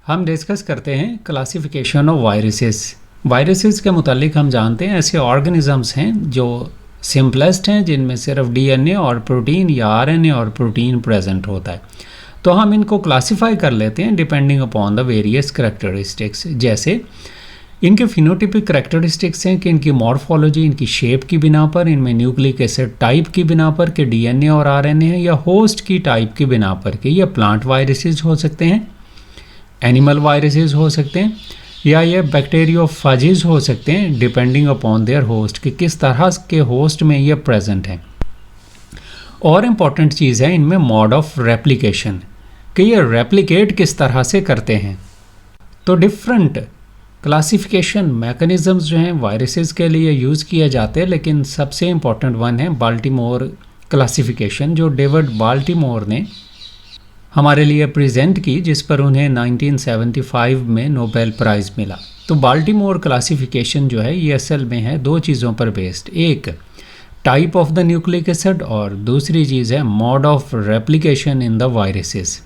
हम डिस्कस करते हैं क्लासिफिकेशन ऑफ वायरसेस। वायरसेस के मुतालिक हम जानते हैं ऐसे ऑर्गेनिजम्स हैं जो सिंपलेस्ट हैं, जिनमें सिर्फ डीएनए और प्रोटीन या आरएनए और प्रोटीन प्रेजेंट होता है। तो हम इनको क्लासिफाई कर लेते हैं depending upon the various characteristics. जैसे इनके फिनोटिपिक करैक्टरिस्टिक्स हैं कि इनकी मॉर्फोलॉजी, इनकी शेप की बिना पर, इनमें न्यूक्लिक एसिड टाइप की बिना पर कि डीएनए और आरएनए है, या होस्ट की टाइप की बिना पर कि ये प्लांट वायरसेस हो सकते हैं, एनिमल वायरसेस हो सकते हैं, या ये बैक्टीरियोफेजेस हो सकते हैं, डिपेंडिंग अपॉन देयर होस्ट कि किस तरह के होस्ट में ये प्रेजेंट हैं। और इम्पॉर्टेंट चीज़ है इनमें मोड ऑफ रेप्लिकेशन कि ये रेप्लिकेट किस तरह से करते हैं। तो डिफरेंट क्लासिफिकेशन मैकेनिज़म्स जो हैं वायरसेस के लिए यूज़ किए जाते हैं, लेकिन सबसे इम्पॉर्टेंट वन है बाल्टीमोर क्लासिफिकेशन, जो डेविड बाल्टीमोर ने हमारे लिए प्रेजेंट की, जिस पर उन्हें 1975 में नोबेल प्राइज़ मिला। तो बाल्टीमोर क्लासिफिकेशन जो है ये असल में है दो चीज़ों पर बेस्ड, एक type of the nucleic acid और दूसरी चीज़ है mode of replication in the viruses.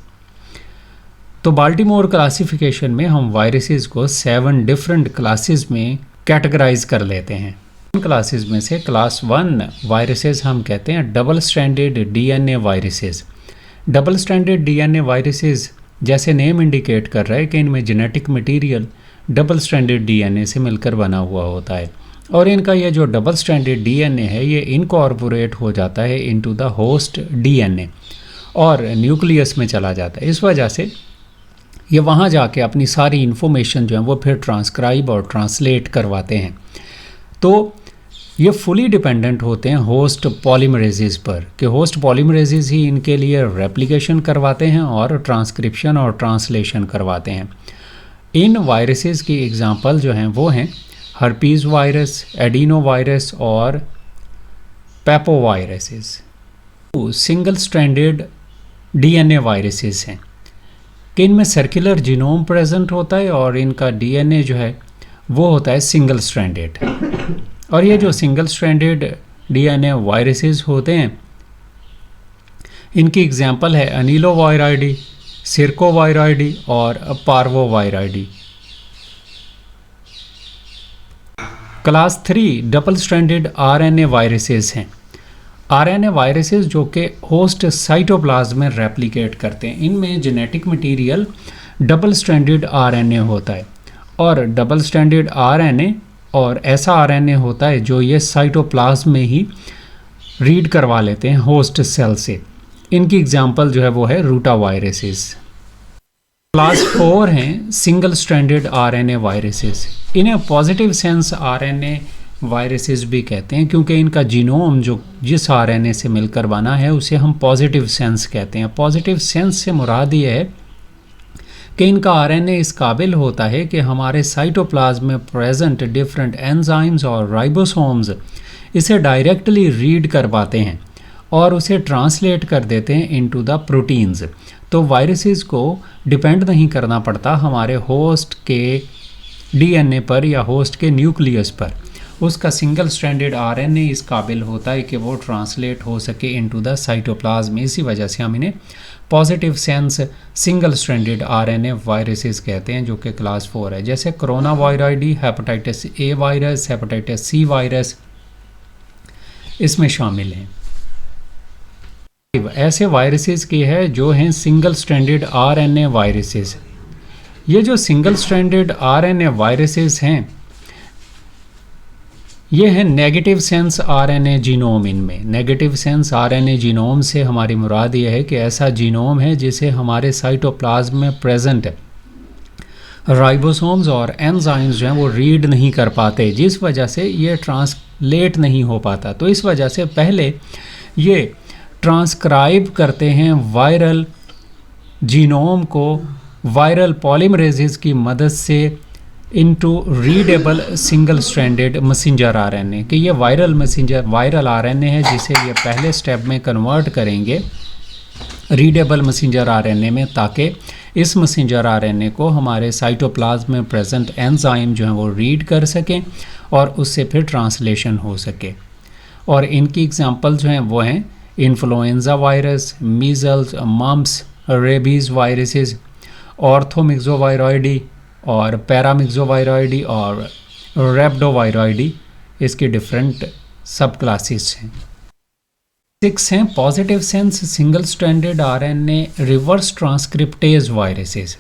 तो बाल्टीमोर क्लासिफिकेशन में हम वायरसेस को 7 डिफरेंट क्लासेस में कैटेगराइज कर लेते हैं। इन क्लासेस में से क्लास 1 वायरसेस हम कहते हैं double stranded DNA viruses. Double stranded DNA viruses जैसे नेम इंडिकेट कर रहा है कि इनमें genetic material double stranded DNA से मिलकर बना हुआ होता है, और इनका ये जो डबल स्ट्रैंडेड डीएनए है ये इनकॉर्पोरेट हो जाता है इनटू द होस्ट डीएनए और न्यूक्लियस में चला जाता है। इस वजह से ये वहाँ जाके अपनी सारी इन्फॉर्मेशन जो है वो फिर ट्रांसक्राइब और ट्रांसलेट करवाते हैं। तो ये फुली डिपेंडेंट होते हैं होस्ट पॉलीमरेजेस पर कि होस्ट पॉलीमरेजेस ही इनके लिए रेप्लिकेशन करवाते हैं और ट्रांसक्रिप्शन और ट्रांसलेशन करवाते हैं। इन वायरसेस की एग्जांपल जो हैं वो हैं हर्पीज़ वायरस, एडिनो वायरस और पेपोवायरसेस। सिंगल स्ट्रैंडेड डीएनए वायरसेस हैं कि इनमें सर्कुलर जीनोम प्रेजेंट होता है और इनका डीएनए जो है वो होता है सिंगल स्ट्रैंडेड। और ये जो सिंगल स्ट्रैंडेड डीएनए वायरसेस होते हैं इनकी एग्जांपल है अनिलोवायराइडी, सिरकोवायराइडी और Parvoviridae. Class 3 double stranded RNA viruses हैं। आरएनए वायरसेस जो कि होस्ट साइटोप्लाज्म में रेप्लिकेट करते हैं, इनमें genetic material double stranded RNA होता है, और डबल स्ट्रैंडेड आरएनए और ऐसा आरएनए होता है जो ये साइटोप्लाज्म में ही रीड करवा लेते हैं होस्ट सेल से। इनकी एग्जांपल जो है वो है रूटा वायरसेस। क्लास 4 हैं सिंगल स्ट्रैंडेड आरएनए वायरसेस। इन्हें पॉजिटिव सेंस आरएनए वायरसेस भी कहते हैं क्योंकि इनका जीनोम जो जिस आरएनए से मिलकर बना है उसे हम पॉजिटिव सेंस कहते हैं। पॉजिटिव सेंस से मुराद ये है कि इनका आरएनए इस काबिल होता है कि हमारे साइटोप्लाज्म में प्रेजेंट डिफरेंट एंजाइम्स और राइबोसोम्स इसे डायरेक्टली रीड कर पाते हैं और उसे ट्रांसलेट कर देते हैं इनटू द प्रोटीन्स। तो वायरसेस को डिपेंड नहीं करना पड़ता हमारे होस्ट के डीएनए पर या होस्ट के न्यूक्लियस पर। उसका सिंगल स्ट्रैंडेड आरएनए इस काबिल होता है कि वो ट्रांसलेट हो सके इनटू द साइटोप्लाज्म। इसी वजह से हम इन्हें positive sense single stranded RNA viruses कहते हैं, जो कि क्लास 4 है। जैसे Coronaviridae, hepatitis A virus, hepatitis C virus इसमें शामिल हैं। ऐसे वायरसेस की है जो हैं सिंगल स्ट्रैंडेड आरएनए वायरसेस। ये जो सिंगल स्ट्रैंडेड आरएनए वायरसेस हैं ये है नेगेटिव सेंस आरएनए जीनोम। इनमें नेगेटिव सेंस आरएनए जीनोम से हमारी मुराद ये है कि ऐसा जीनोम है जिसे हमारे साइटोप्लाज्म में प्रेजेंट राइबोसोम्स और एंजाइम्स जो हैं वो रीड नहीं कर पाते, जिस वजह से ये ट्रांसलेट नहीं हो पाता। तो इस वजह से पहले ये ट्रांसक्राइब करते हैं वायरल जीनोम को वायरल पॉलीमरेजेस की मदद से into readable single stranded messenger RNA कि ये वायरल आरएनए है जिसे ये पहले स्टेप में कन्वर्ट करेंगे रीडेबल मैसेंजर आरएनए में, ताकि इस मैसेंजर आरएनए को हमारे साइटोप्लाज्म में प्रेजेंट एंजाइम जो हैं वो रीड कर सकें और उससे फिर ट्रांसलेशन हो सके। और इनकी एग्जांपल जो हैं वो हैं influenza virus, measles, mumps, rabies viruses Orthomyxoviridae और पैरामिक्सोवायरॉइडी और रैप्डोवायरॉइडी इसकी डिफरेंट सब क्लासेस हैं। 6 हैं positive sense single stranded RNA reverse transcriptase viruses.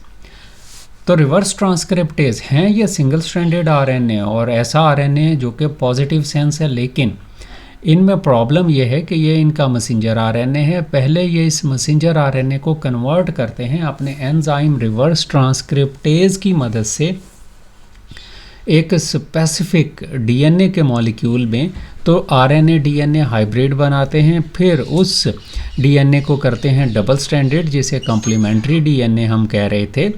तो रिवर्स ट्रांसक्रिप्टेज हैं ये सिंगल स्ट्रैंडेड आरएनए और ऐसा आरएनए जो कि पॉजिटिव सेंस है, लेकिन इनमें प्रॉब्लम ये है कि ये इनका मैसेंजर आरएनए है। पहले ये इस मैसेंजर आरएनए को कन्वर्ट करते हैं अपने एंजाइम रिवर्स ट्रांसक्रिप्टेज की मदद से एक स्पेसिफिक डीएनए के मॉलिक्यूल में, तो आरएनए डीएनए हाइब्रिड बनाते हैं। फिर उस डीएनए को करते हैं डबल स्ट्रैंडेड, जिसे कॉम्प्लीमेंट्री डीएनए हम कह रहे थे।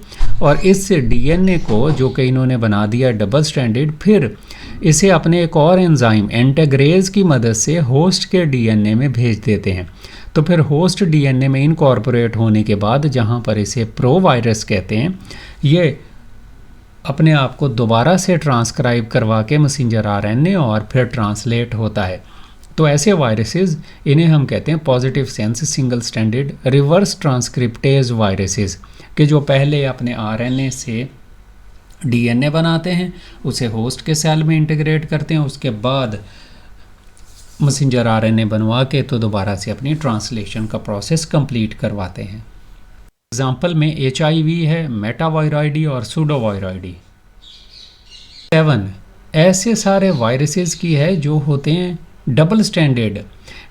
और इस डीएनए को जो कि इन्होंने बना दिया डबल स्ट्रैंडेड, फिर इसे अपने एक और एंजाइम इंटीग्रेज की मदद से होस्ट के डीएनए में भेज देते हैं। तो फिर होस्ट डीएनए में इनकॉर्पोरेट होने के बाद, जहाँ पर इसे प्रोवायरस कहते हैं, ये अपने आप को दोबारा से ट्रांसक्राइब करवा के मैसेंजर आरएनए और फिर ट्रांसलेट होता है। तो ऐसे वायरसेस, इन्हें हम कहते हैं positive sense single stranded reverse transcriptase viruses, कि जो पहले अपने आरएनए से डीएनए बनाते हैं, उसे होस्ट के सेल में इंटीग्रेट करते हैं, उसके बाद मैसेंजर आरएनए बनवा के तो दोबारा से अपनी ट्रांसलेशन का प्रोसेस कंप्लीट करवाते हैं। एग्जाम्पल में HIV है, मेटावायरॉइडी और सूडोवायरॉइडी। 7 ऐसे सारे वायरसेस की है जो होते हैं डबल स्ट्रैंडेड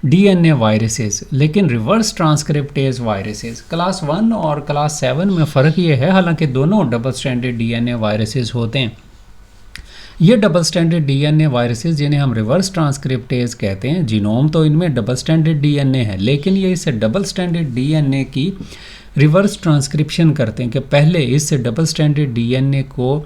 डीएनए वायरसेस, लेकिन रिवर्स ट्रांसक्रिप्टेज वायरसेस। क्लास 1 और क्लास 7 में फ़र्क ये है, हालांकि दोनों डबल स्ट्रैंडेड डीएनए वायरसेस होते हैं। ये डबल स्ट्रैंडेड डीएनए वायरसेस जिन्हें हम रिवर्स ट्रांसक्रिप्टेज कहते हैं, जीनोम तो इनमें डबल स्ट्रैंडेड डीएनए है, लेकिन ये इस डबल स्ट्रैंडेड डीएनए की रिवर्स ट्रांसक्रिप्शन करते हैं कि पहले इस डबल स्ट्रैंडेड डीएनए को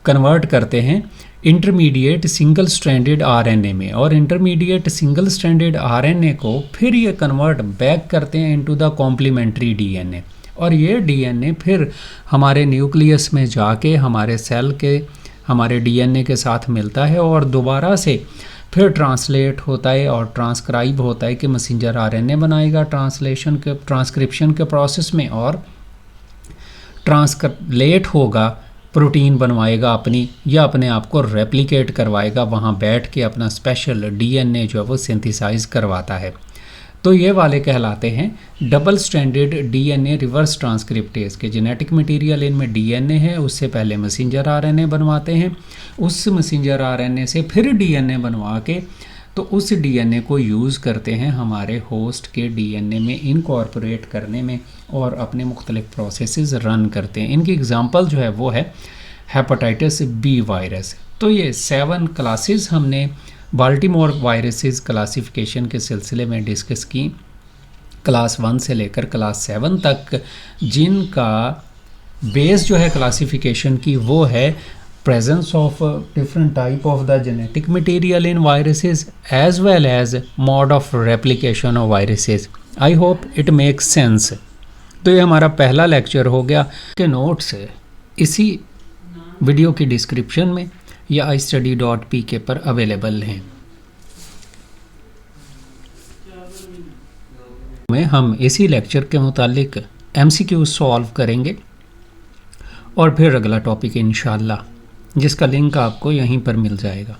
कन्वर्ट करते हैं इंटरमीडिएट सिंगल स्ट्रैंडेड आरएनए में, और इंटरमीडिएट सिंगल स्ट्रैंडेड आरएनए को फिर ये कन्वर्ट बैक करते हैं इनटू द कॉम्प्लीमेंट्री डीएनए, और ये डीएनए फिर हमारे न्यूक्लियस में जाके हमारे सेल के हमारे डीएनए के साथ मिलता है और दोबारा से फिर ट्रांसलेट होता है और ट्रांसक्राइब होता है कि मैसेंजर आरएनए बनाएगा ट्रांसक्रिप्शन के प्रोसेस में, और ट्रांसलेट होगा, प्रोटीन बनवाएगा अपनी, या अपने आप को रेप्लिकेट करवाएगा, वहाँ बैठ के अपना स्पेशल डीएनए जो है वो सिंथेसाइज करवाता है। तो ये वाले कहलाते हैं double stranded DNA reverse transcriptase के। जेनेटिक मटेरियल इनमें डीएनए है, उससे पहले मैसेंजर आरएनए बनवाते हैं, उस मैसेंजर आरएनए से फिर डीएनए बनवा के तो उस डीएनए को यूज़ करते हैं हमारे होस्ट के डीएनए में इनकॉर्पोरेट करने में और अपने मुख्तलिफ प्रोसेसेस रन करते हैं। इनकी एग्जांपल जो है वो है हेपेटाइटिस बी वायरस। तो ये 7 क्लासेस हमने बाल्टीमोर वायरसेस क्लासिफिकेशन के सिलसिले में डिस्कस की, क्लास 1 से लेकर क्लास 7 तक, जिनका बेस जो है क्लासिफिकेशन की वो है presence of different type of the genetic material in viruses as well as mode of replication of viruses. I hope it makes sense. तो ये हमारा पहला लेक्चर हो गया के नोट्स इसी वीडियो की डिस्क्रिप्शन में या istudy.pk पर अवेलेबल हैं। में हम इसी लेक्चर के मुतालिक MCQ सॉल्व करेंगे और फिर अगला टॉपिक इंशाल्लाह, जिसका लिंक आपको यहीं पर मिल जाएगा।